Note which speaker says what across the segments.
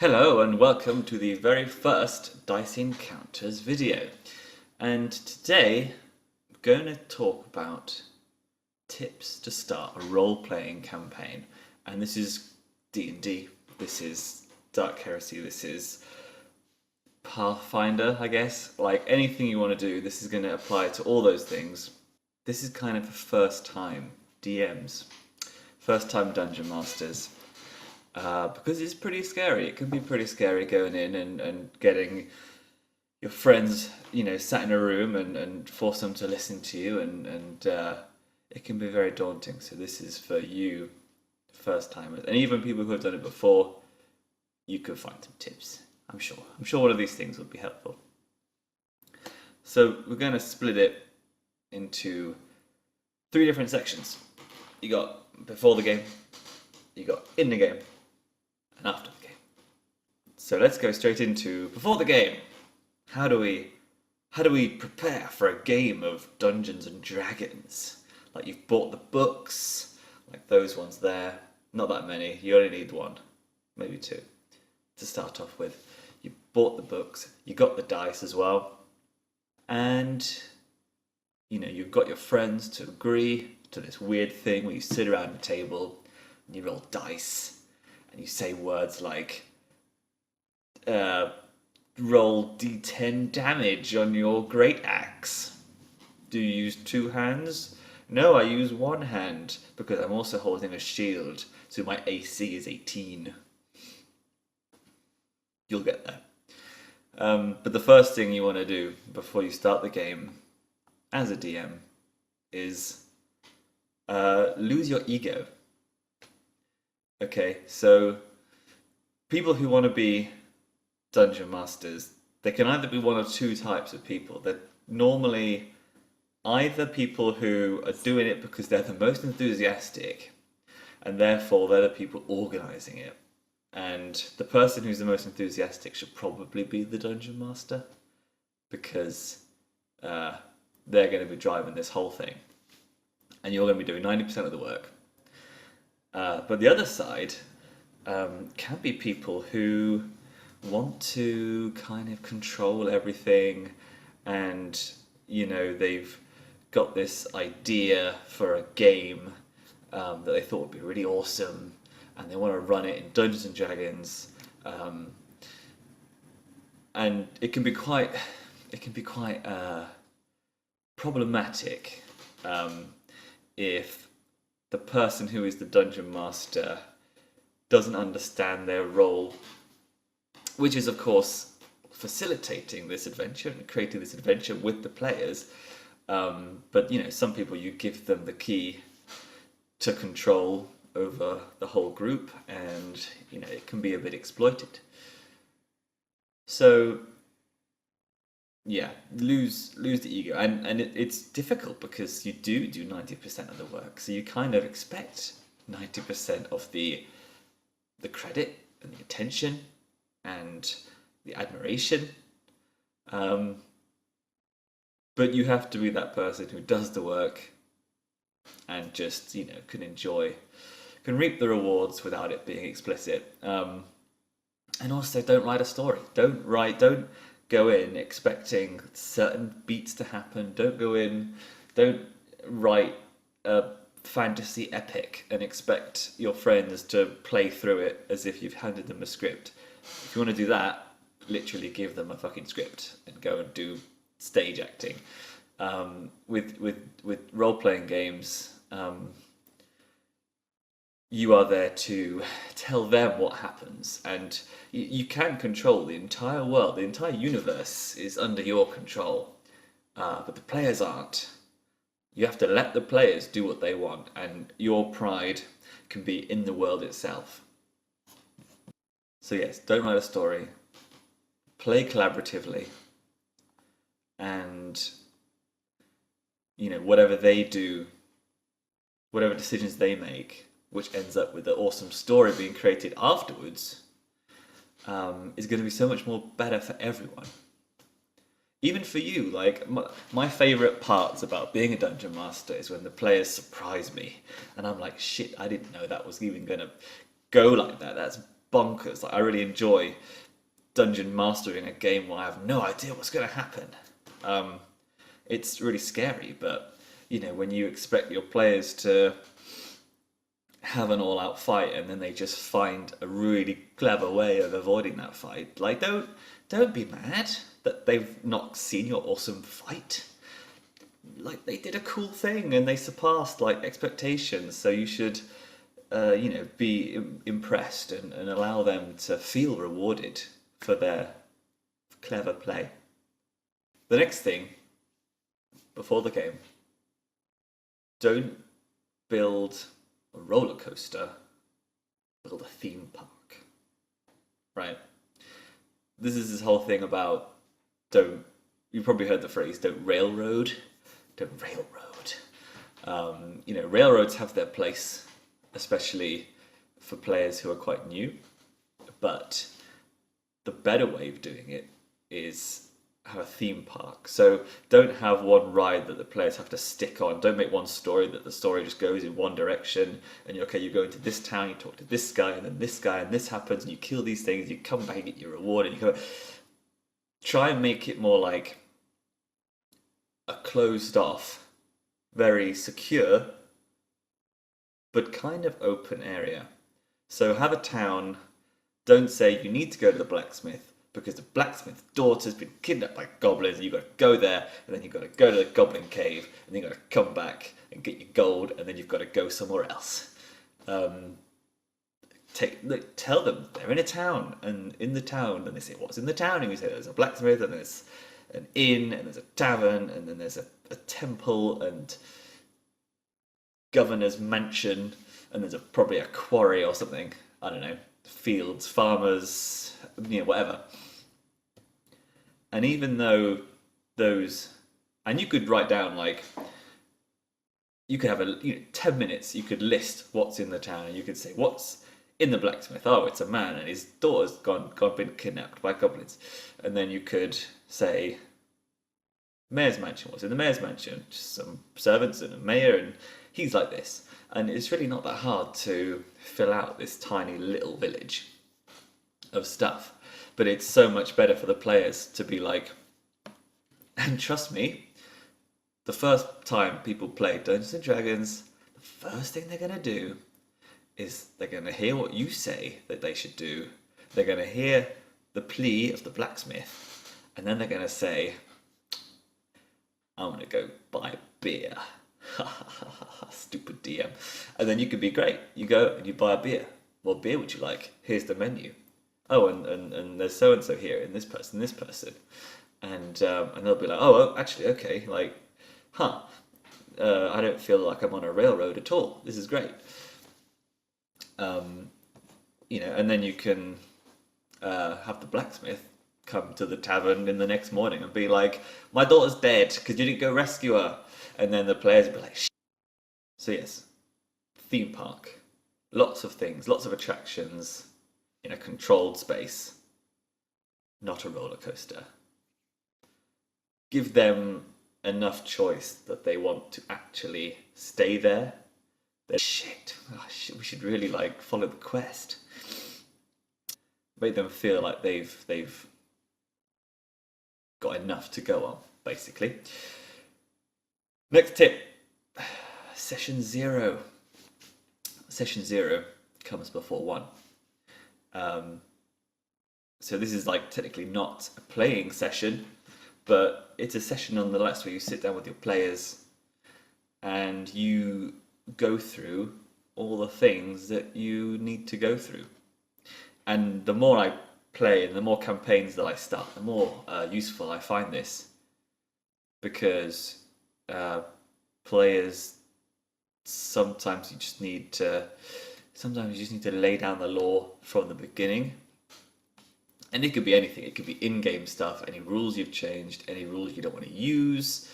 Speaker 1: Hello and welcome to the very first Dice Encounters video. And today I'm going to talk about tips to start a role-playing campaign. And this is D&D, this is Dark Heresy, this is Pathfinder, I guess. Like anything you want to do, this is going to apply to all those things. This is kind of for first time DMs, first time Dungeon Masters. Because it's pretty scary. It can be pretty scary going in and getting your friends, sat in a room and force them to listen to you, and it can be very daunting. So this is for you, first timers, and even people who have done it before. You could find some tips. I'm sure. I'm sure one of these things would be helpful. So we're going to split it into 3 different sections. You got before the game, you got in the game, and after the game. So let's go straight into before the game. How do we prepare for a game of Dungeons and Dragons? Like you've bought the books, like those ones there. Not that many. You only need 1, maybe 2 to start off with. You bought the books, you got the dice as well, and you've got your friends to agree to this weird thing where you sit around a table and you roll dice. And you say words like, roll d10 damage on your great axe. Do you use 2 hands? No, I use 1 hand because I'm also holding a shield, so my AC is 18. You'll get there. But the first thing you want to do before you start the game as a DM is lose your ego. Okay, so people who want to be dungeon masters, they can either be one of 2 types of people. They're normally either people who are doing it because they're the most enthusiastic, and therefore they're the people organizing it. And the person who's the most enthusiastic should probably be the dungeon master, because they're going to be driving this whole thing, and you're going to be doing 90% of the work. But the other side can be people who want to kind of control everything, and they've got this idea for a game that they thought would be really awesome, and they want to run it in Dungeons and Dragons, and it can be quite problematic if the person who is the dungeon master doesn't understand their role, which is of course facilitating this adventure and creating this adventure with the players. But some people, you give them the key to control over the whole group, and it can be a bit exploited. So yeah, lose the ego, and it's difficult because you do 90% of the work, so you kind of expect 90% of the credit and the attention and the admiration, but you have to be that person who does the work and just can reap the rewards without it being explicit. And also, don't write a story. Don't go in expecting certain beats to happen. Don't write a fantasy epic and expect your friends to play through it as if you've handed them a script. If you want to do that, literally give them a fucking script and go and do stage acting. With role-playing games, you are there to tell them what happens, and you can control the entire world. The entire universe is under your control, but the players aren't. You have to let the players do what they want, and your pride can be in the world itself. So yes, don't write a story. Play collaboratively, and whatever they do, whatever decisions they make, which ends up with the awesome story being created afterwards, is going to be so much more better for everyone. Even for you, like my favourite parts about being a dungeon master is when the players surprise me, and I'm like, shit, I didn't know that was even going to go like that. That's bonkers. Like, I really enjoy dungeon mastering a game where I have no idea what's going to happen. Um, it's really scary, but when you expect your players to have an all-out fight and then they just find a really clever way of avoiding that fight, like don't be mad that they've not seen your awesome fight. Like, they did a cool thing and they surpassed like expectations, so you should be impressed and allow them to feel rewarded for their clever play. The next thing before the game, don't build a roller coaster, build a theme park. Right? This is this whole thing about don't, you probably heard the phrase, don't railroad. Don't railroad. Railroads have their place, especially for players who are quite new, but the better way of doing it is have a theme park. So don't have one ride that the players have to stick on. Don't make one story that the story just goes in one direction and you go into this town, you talk to this guy and then this guy and this happens and you kill these things, you come back and get your reward and you come back. Try and make it more like a closed off, very secure, but kind of open area. So have a town, don't say you need to go to the blacksmith because the blacksmith's daughter's been kidnapped by goblins and you've got to go there and then you've got to go to the goblin cave and then you've got to come back and get your gold and then you've got to go somewhere else. Tell them they're in a town and in the town and they say what's in the town and you say there's a blacksmith and there's an inn and there's a tavern and then there's a temple and governor's mansion and there's probably a quarry or something. I don't know, fields, farmers, whatever. And even though those, and you could write down like, you could have 10 minutes, you could list what's in the town and you could say what's in the blacksmith. Oh, it's a man and his daughter's been kidnapped by goblins. And then you could say mayor's mansion. What's in the mayor's mansion? Just some servants and a mayor and he's like this. And it's really not that hard to fill out this tiny little village of stuff. But it's so much better for the players to be like, and trust me, the first time people play Dungeons and Dragons, the first thing they're going to do is they're going to hear what you say that they should do. They're going to hear the plea of the blacksmith. And then they're going to say, I'm going to go buy beer. Stupid DM. And then you can be great. You go and you buy a beer. What beer would you like? Here's the menu. Oh, and there's so and so here, and this person, and they'll be like, oh, actually, okay, like, I don't feel like I'm on a railroad at all. This is great. And then you can have the blacksmith come to the tavern in the next morning and be like, my daughter's dead because you didn't go rescue her. And then the players will be like, shh. So yes, theme park. Lots of things, lots of attractions in a controlled space. Not a roller coaster. Give them enough choice that they want to actually stay there. Shit, we should really follow the quest. Make them feel like they've got enough to go on, basically. Next tip, session 0. Session 0 comes before 1. So this is technically not a playing session, but it's a session nonetheless where you sit down with your players and you go through all the things that you need to go through. And the more I play and the more campaigns that I start, the more useful I find this, because players sometimes you just need to lay down the law from the beginning. And it could be anything. It could be in-game stuff, any rules you've changed, any rules you don't want to use,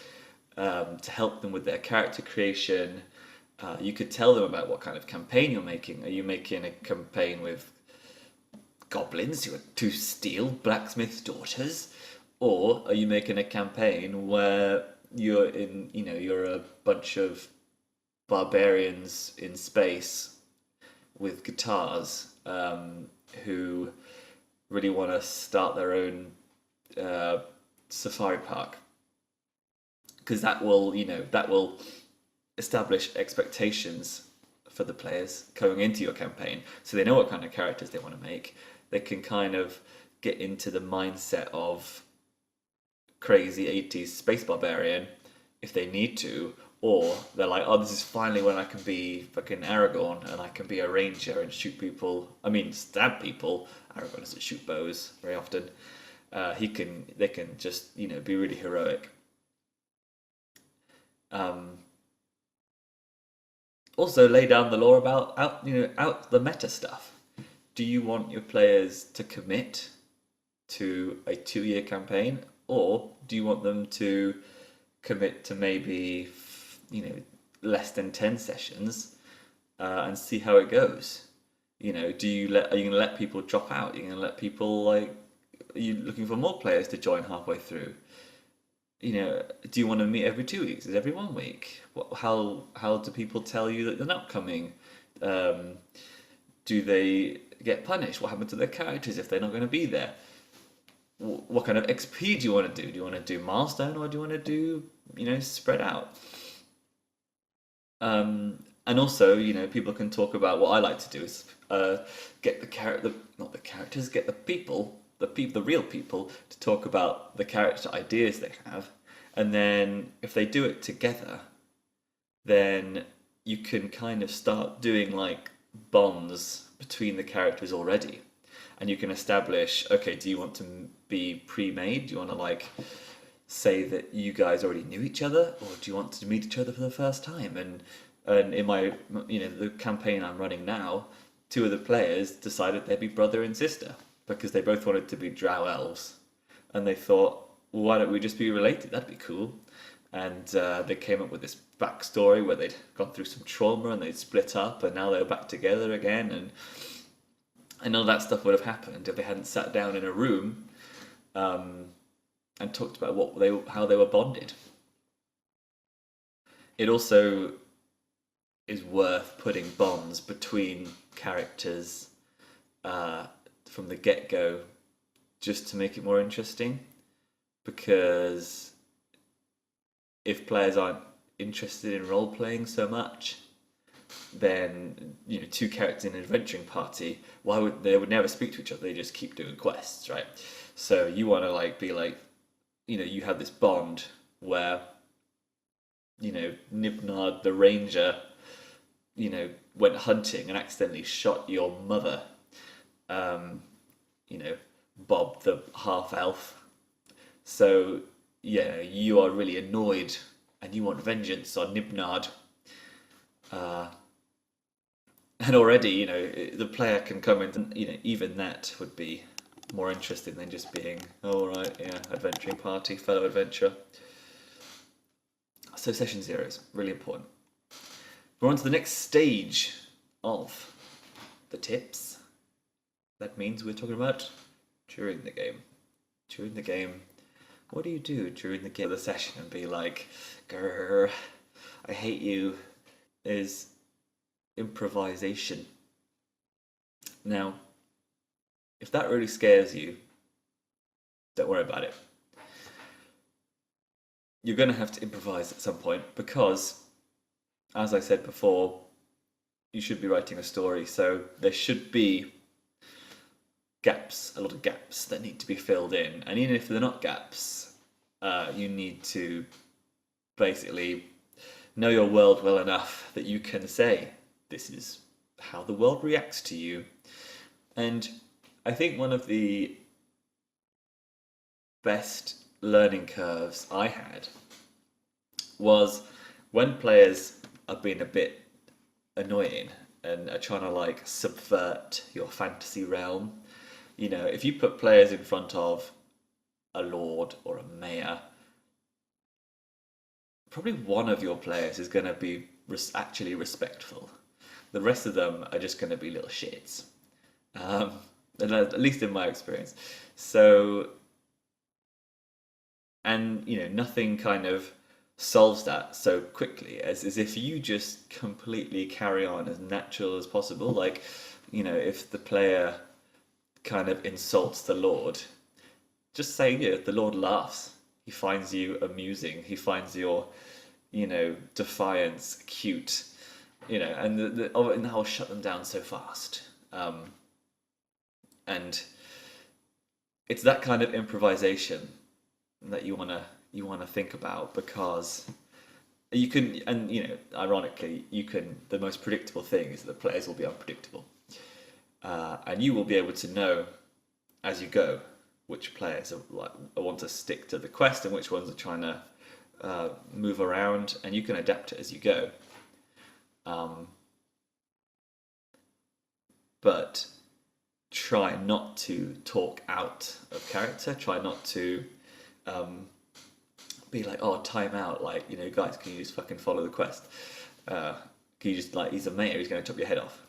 Speaker 1: to help them with their character creation. You could tell them about what kind of campaign you're making. Are you making a campaign with goblins who are to steal blacksmith's daughters? Or are you making a campaign where you're a bunch of barbarians in space with guitars, who really want to start their own uh, safari park, because that will establish expectations for the players going into your campaign, so they know what kind of characters they want to make. They can kind of get into the mindset of crazy 80s space barbarian if they need to, or they're like, oh, this is finally when I can be fucking Aragorn and I can be a ranger and shoot people. I mean, stab people. Aragorn doesn't shoot bows very often. They can just be really heroic. Um, Also, lay down the law about out the meta stuff. Do you want your players to commit to a 2-year campaign, or do you want them to commit to maybe less than 10 sessions and see how it goes? Are you going to let people drop out? Are you going to let people like? Are you looking for more players to join halfway through? Do you want to meet every 2 weeks? Is it every 1 week? How do people tell you that they're not coming? Um, do they get punished? What happened to their characters if they're not going to be there? What kind of XP do you want to do? Do you want to do milestone, or do you want to do spread out? And also, people can talk about, what I like to do is get not the characters, get the people, the real people, to talk about the character ideas they have, and then if they do it together, then you can kind of start doing like bonds between the characters already, and you can establish, okay, do you want to be pre-made? Do you want to like say that you guys already knew each other, or do you want to meet each other for the first time? And in my the campaign I'm running now, two of the players decided they'd be brother and sister because they both wanted to be drow elves, and they thought, well, why don't we just be related? That'd be cool. And they came up with this backstory where they'd gone through some trauma and they'd split up, and now they were back together again. And none of that stuff would have happened if they hadn't sat down in a room and talked about how they were bonded. It also is worth putting bonds between characters from the get-go, just to make it more interesting, because if players aren't interested in role-playing so much, then two characters in an adventuring party, they would never speak to each other, they just keep doing quests, right? So you want to like be like, you have this bond where Nibnard the ranger went hunting and accidentally shot your mother. um Bob the half elf. So yeah, you are really annoyed and you want vengeance on Nibnard. uh and already the player can come in, and even that would be more interesting than just being, oh right, yeah, adventuring party, fellow adventurer. So session 0 is really important. We're on to the next stage of the tips. That means we're talking about during the game. During the game, what do you do during the game of the session and be like, grr, I hate you, is improvisation. Now, if that really scares you, don't worry about it. You're going to have to improvise at some point because, as I said before, you should be writing a story, so there should be a lot of gaps that need to be filled in. And even if they're not gaps, you need to basically know your world well enough that you can say, this is how the world reacts to you. And I think one of the best learning curves I had was when players are being a bit annoying and are trying to like subvert your fantasy realm. If you put players in front of a lord or a mayor, probably one of your players is going to be actually respectful. The rest of them are just going to be little shits. Um, at least in my experience. So, and nothing kind of solves that so quickly as if you just completely carry on as natural as possible. Like, if the player kind of insults the Lord, just say, the Lord laughs. He finds you amusing. He finds your, defiance cute. And that will shut them down so fast. And it's that kind of improvisation that you wanna think about, because you can, and ironically, the most predictable thing is that the players will be unpredictable, and you will be able to know as you go which players want to stick to the quest and which ones are trying to move around, and you can adapt it as you go. But try not to talk out of character. Try not to be like, oh, time out. Like, guys, can you just fucking follow the quest? Can you just, like, he's a mayor, he's going to chop your head off.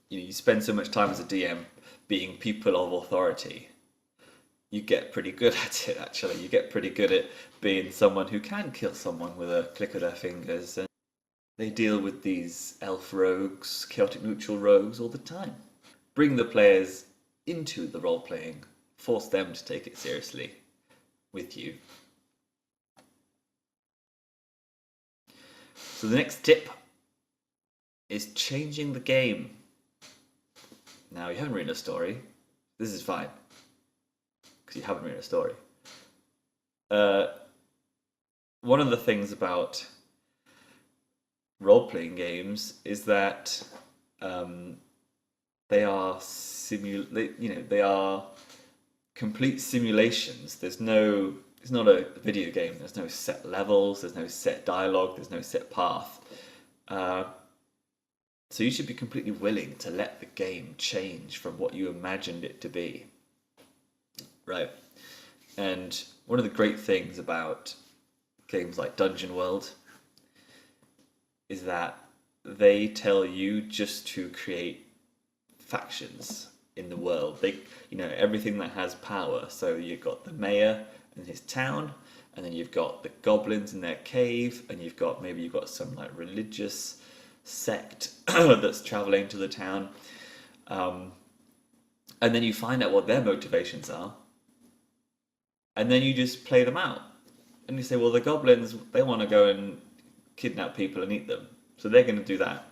Speaker 1: You spend so much time as a DM being people of authority. You get pretty good at it, actually. You get pretty good at being someone who can kill someone with a click of their fingers. And they deal with these elf rogues, chaotic neutral rogues all the time. Bring the players into the role-playing. Force them to take it seriously with you. So the next tip is changing the game. Now, you haven't written a story. This is fine, because you haven't written a story. One of the things about role-playing games is that they are they are complete simulations. It's not a video game. There's no set levels. There's no set dialogue. There's no set path. So you should be completely willing to let the game change from what you imagined it to be. Right. And one of the great things about games like Dungeon World is that they tell you just to create factions in the world. They, everything that has power. So you've got the mayor and his town, and then you've got the goblins in their cave, and you've got some like religious sect that's traveling to the town, and then you find out what their motivations are, and then you just play them out, and you say, well, the goblins, they want to go and kidnap people and eat them, so they're going to do that.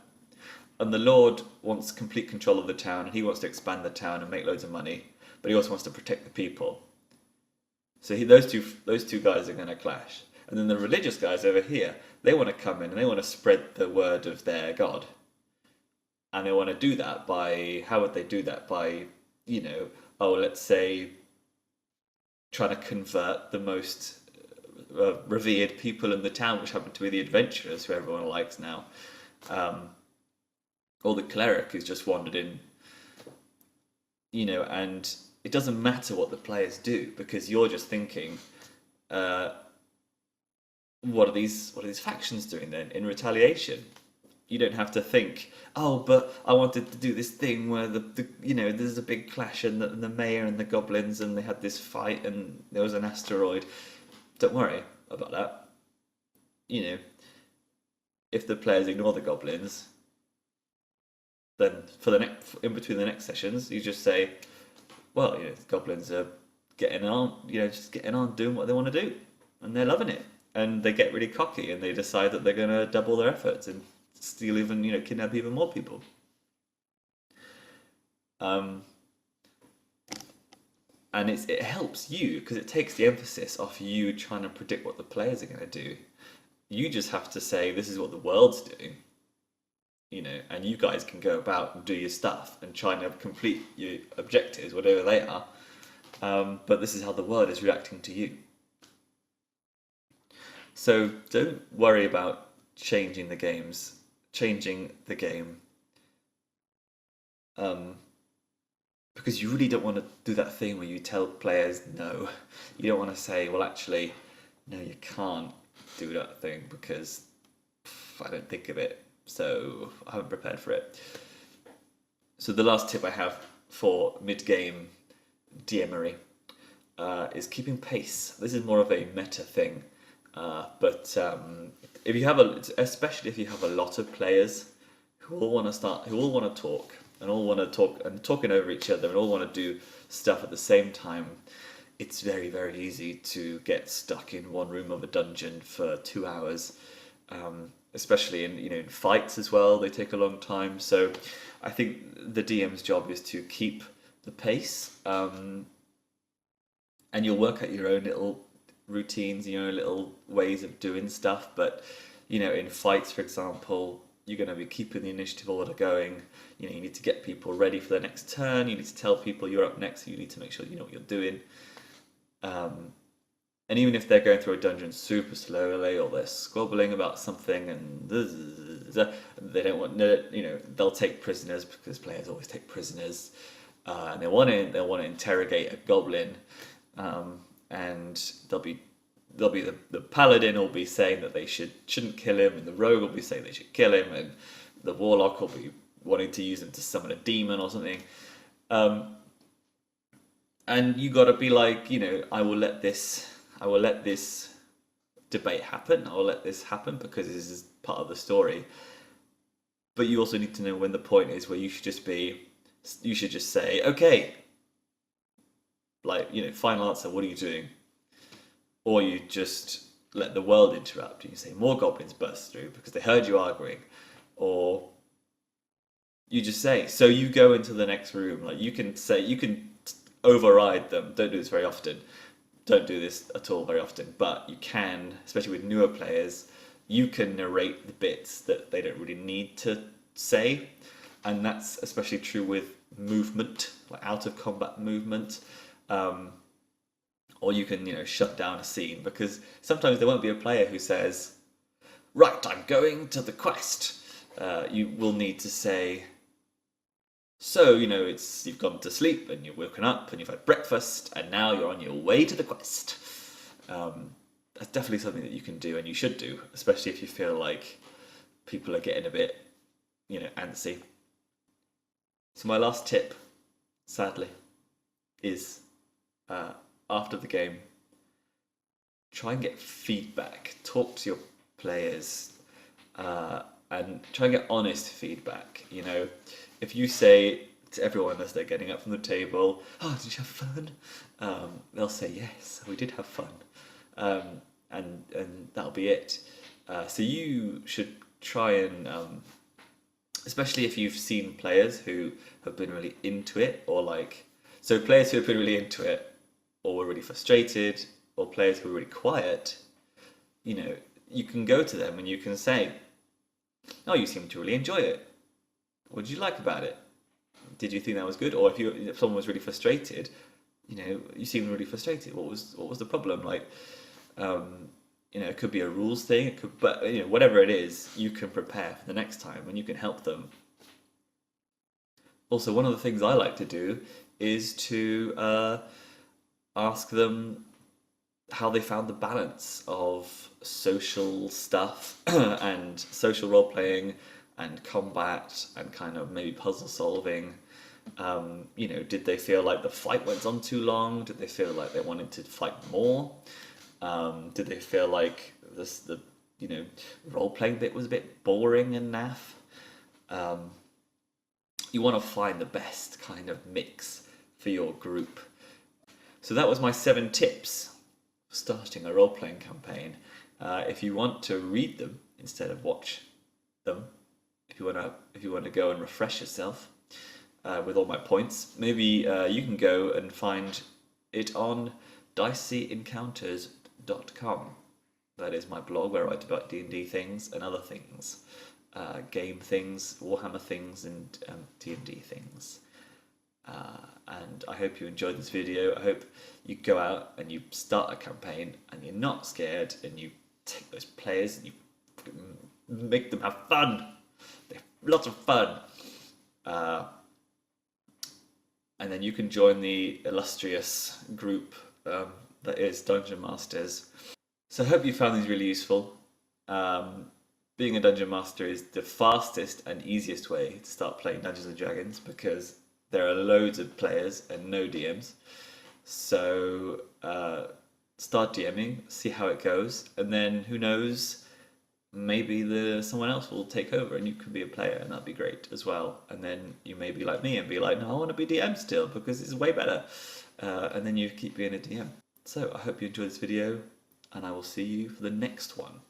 Speaker 1: And the Lord wants complete control of the town, and he wants to expand the town and make loads of money, but he also wants to protect the people. So those two guys are going to clash. And then the religious guys over here, they want to come in and they want to spread the word of their God. And they want to do that by, how would they do that? By, let's say, trying to convert the most revered people in the town, which happen to be the adventurers, who everyone likes now. Or the cleric who's just wandered in, and it doesn't matter what the players do, because you're just thinking, what are these factions doing then in retaliation? You don't have to think, oh, but I wanted to do this thing where there's a big clash and the mayor and the goblins, and they had this fight and there was an asteroid. Don't worry about that. If the players ignore the goblins, then in between the next sessions, you just say, well, the goblins are getting on, just getting on doing what they want to do, and they're loving it. And they get really cocky and they decide that they're going to double their efforts and steal even, kidnap even more people. And it helps you, because it takes the emphasis off you trying to predict what the players are going to do. You just have to say, this is what the world's doing, and you guys can go about and do your stuff and try and complete your objectives, whatever they are. But this is how the world is reacting to you. So don't worry about changing the game, because you really don't want to do that thing where you tell players no. You don't want to say, well, actually, no, you can't do that thing because I don't think of it, so I haven't prepared for it. So the last tip I have for mid-game DMery is keeping pace. This is more of a meta thing. But especially if you have a lot of players who all want to talk, and all want to talk and talking over each other and all want to do stuff at the same time, it's very, very easy to get stuck in one room of a dungeon for 2 hours. Especially in in fights as well, they take a long time. So I think the DM's job is to keep the pace, and you'll work out your own little routines, your own little ways of doing stuff. But in fights, for example, you're going to be keeping the initiative order going. You need to get people ready for the next turn. You need to tell people you're up next. So you need to make sure you know what you're doing. And even if they're going through a dungeon super slowly, or they're squabbling about something, and they don't want, they'll take prisoners, because players always take prisoners, and they'll want to interrogate a goblin, and the paladin will be saying that they shouldn't kill him, and the rogue will be saying they should kill him, and the warlock will be wanting to use him to summon a demon or something. And you got to be like, I will let this debate happen. I will let this happen because this is part of the story. But you also need to know when the point is where you should just say, okay, like, final answer, what are you doing? Or you just let the world interrupt. You say more goblins burst through because they heard you arguing. Or you just say, so you go into the next room. Like, you can override them. Don't do this very often. Don't do this at all very often. But you can, especially with newer players, you can narrate the bits that they don't really need to say. And that's especially true with movement, like out of combat movement. Or you can, shut down a scene, because sometimes there won't be a player who says, right, I'm going to the quest. You will need to say, so, you've gone to sleep and you've woken up and you've had breakfast and now you're on your way to the quest. That's definitely something that you can do and you should do, especially if you feel like people are getting a bit, antsy. So my last tip, sadly, is after the game, try and get feedback. Talk to your players, and try and get honest feedback. If you say to everyone as they're getting up from the table, "Oh, did you have fun?" They'll say, "Yes, we did have fun," and that'll be it. So you should try and, especially if you've seen players who have been really into it, so players who have been really into it, or were really frustrated, or players who were really quiet, you can go to them and you can say, "Oh, you seem to really enjoy it. What did you like about it? Did you think that was good?" Or if someone was really frustrated, you seemed really frustrated. What was the problem? It could be a rules thing. But whatever it is, you can prepare for the next time and you can help them. Also, one of the things I like to do is to ask them how they found the balance of social stuff and social role playing and combat and kind of maybe puzzle solving. Did they feel like the fight went on too long? Did they feel like they wanted to fight more? Did they feel like the role playing bit was a bit boring and naff? You want to find the best kind of mix for your group. So that was my 7 tips for starting a role playing campaign. If you want to read them instead of watch them, if you want to go and refresh yourself with all my points, maybe you can go and find it on dicyencounters.com. That is my blog where I write about D&D things and other things, game things, Warhammer things, and D&D things. And I hope you enjoyed this video. I hope you go out and you start a campaign and you're not scared, and you take those players and you make them have fun. They have lots of fun. And then you can join the illustrious group that is Dungeon Masters. So I hope you found these really useful. Being a Dungeon Master is the fastest and easiest way to start playing Dungeons and Dragons, because there are loads of players and no DMs. So start DMing, see how it goes, and then who knows, maybe someone else will take over and you can be a player, and that'd be great as well. And then you may be like me and be like, no, I want to be DM still because it's way better. And then you keep being a DM. So I hope you enjoyed this video, and I will see you for the next one.